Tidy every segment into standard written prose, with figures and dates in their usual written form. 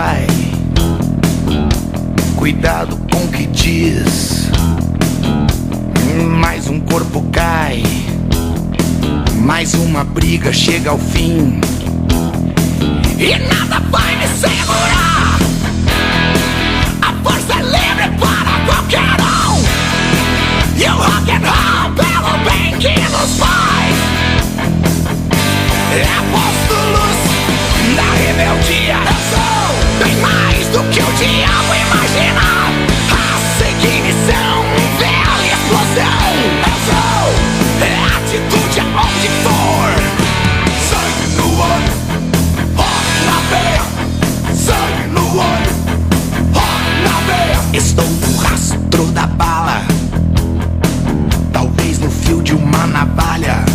vai. Cuidado com o que diz. Mais um corpo cai. Mais uma briga chega ao fim. E nada vai me segurar. A força é livre para qualquer um. E o rock and roll pelo bem que nos faz. É a voz do luz da rebeldia. Eu sou bem mais do que o diabo imagina. A seguir são velha explosão. Eu sou atitude aonde for. Sangue no olho, rock na veia. Sangue no olho, rock na veia. Estou no rastro da bala, talvez no fio de uma navalha,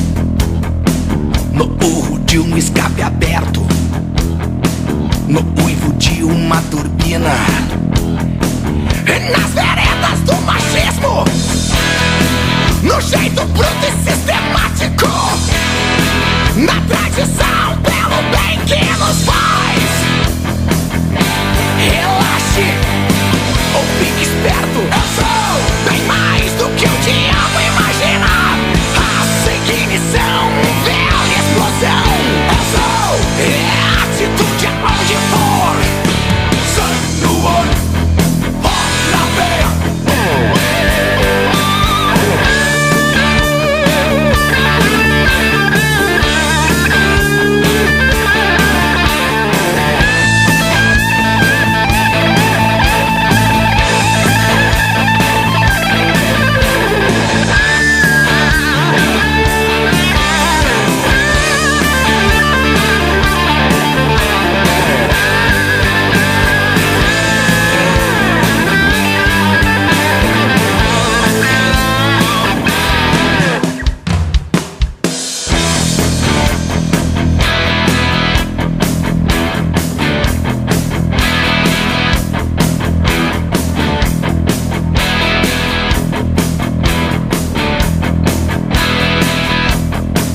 no urro de um escape aberto, no uivo de uma turbina, nas veredas do machismo, no jeito bruto e sistemático, na tradição pelo bem que nos faz. Relaxe ou fique esperto. Eu sou bem mais do que o diabo imagina. A seguir são velha explosão. Eu sou atitude aonde for. Sangue no olho, rock na veia.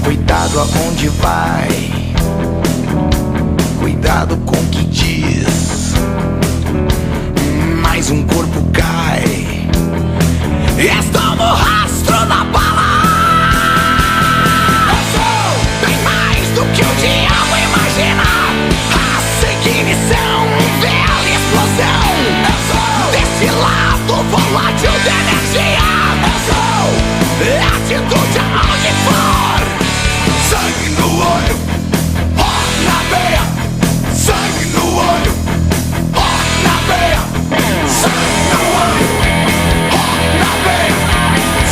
Cuidado aonde vai. Cuidado com o que diz. Mais um corpo cai. Estou no rastro da bala. Eu sou bem mais do que o diabo imagina. A seguir são velha explosão. Eu sou desse lado volátil de energia. Eu sou atitude aonde for. Sangue no olho, rock na veia. Sangue no olho, rock na veia. Sangue no olho, rock na veia.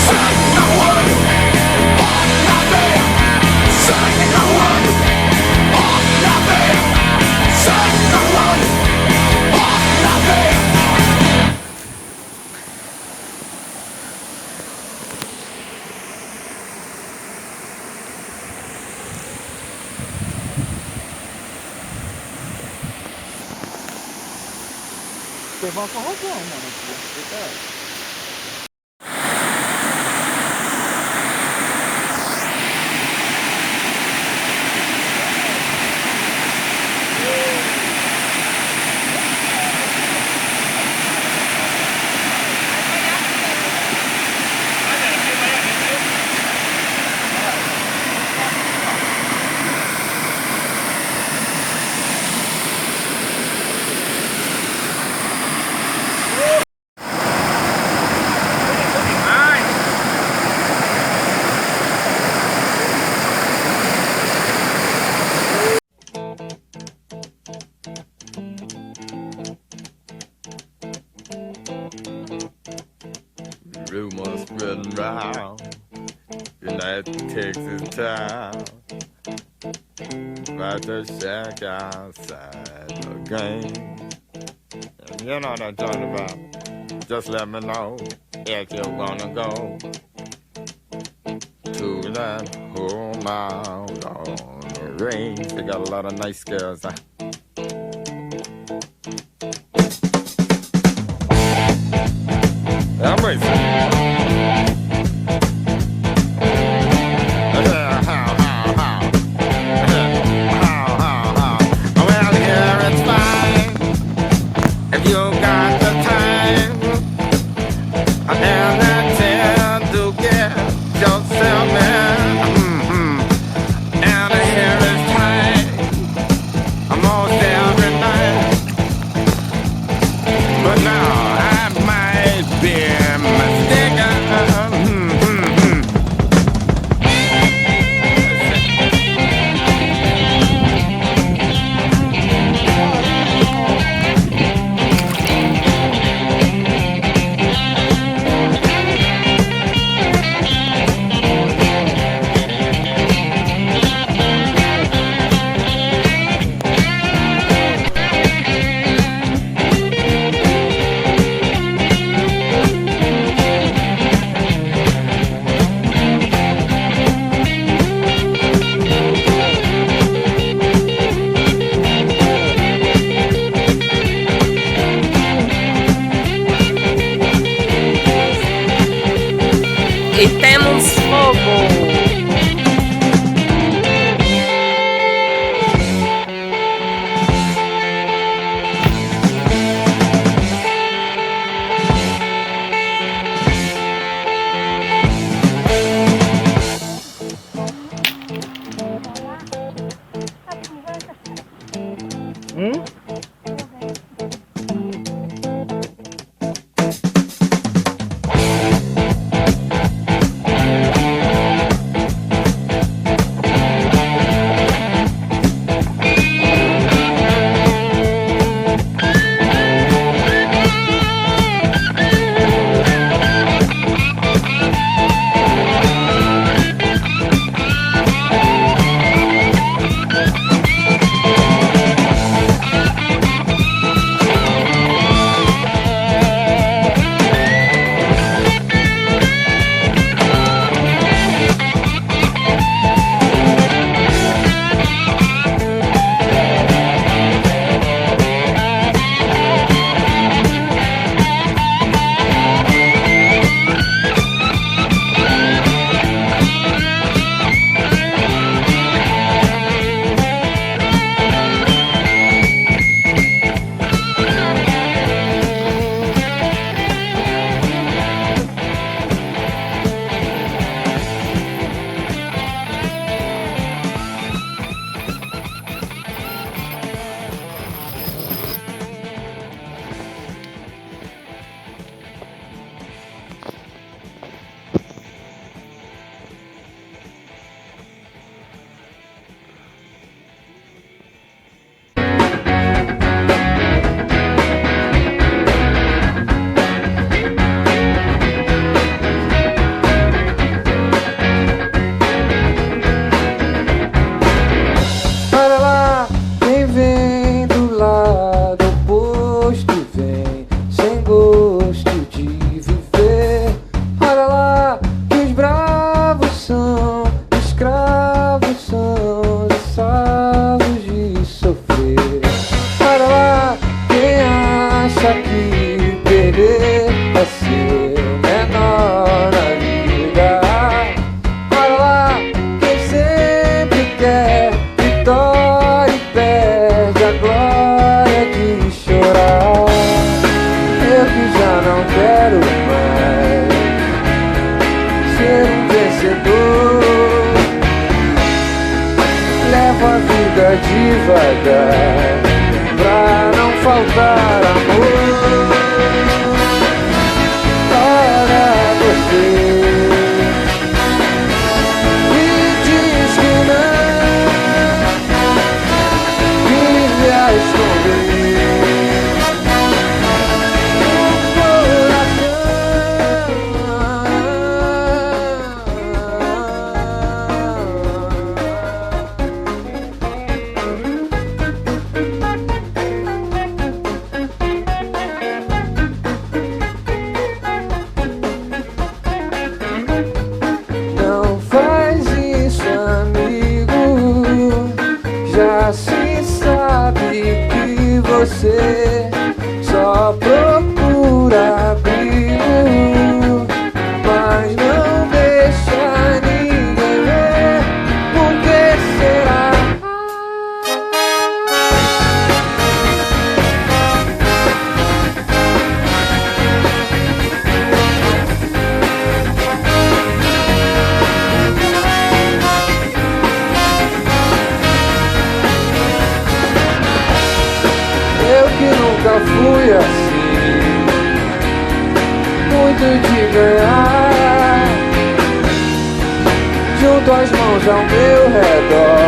Sangue no olho, rock na veia. Sangue no olho, rock na veia. Sangue no olho, rock na veia. Você vai com razão, mano. Rumors spreading round United Texas town about the shack outside the game. And you know what I'm talking about. Just let me know if you wanna go to that home out on the range. They got a lot of nice girls. Amazing. Well, here it's fine. E temos fogo. Devagar, pra não faltar amor para você. Me diz que não, que vai esconder você só procura abrigo, mas não deixa ninguém ver. Por que será? Eu que nunca fui assim, muito de ganhar, junto as mãos ao meu redor.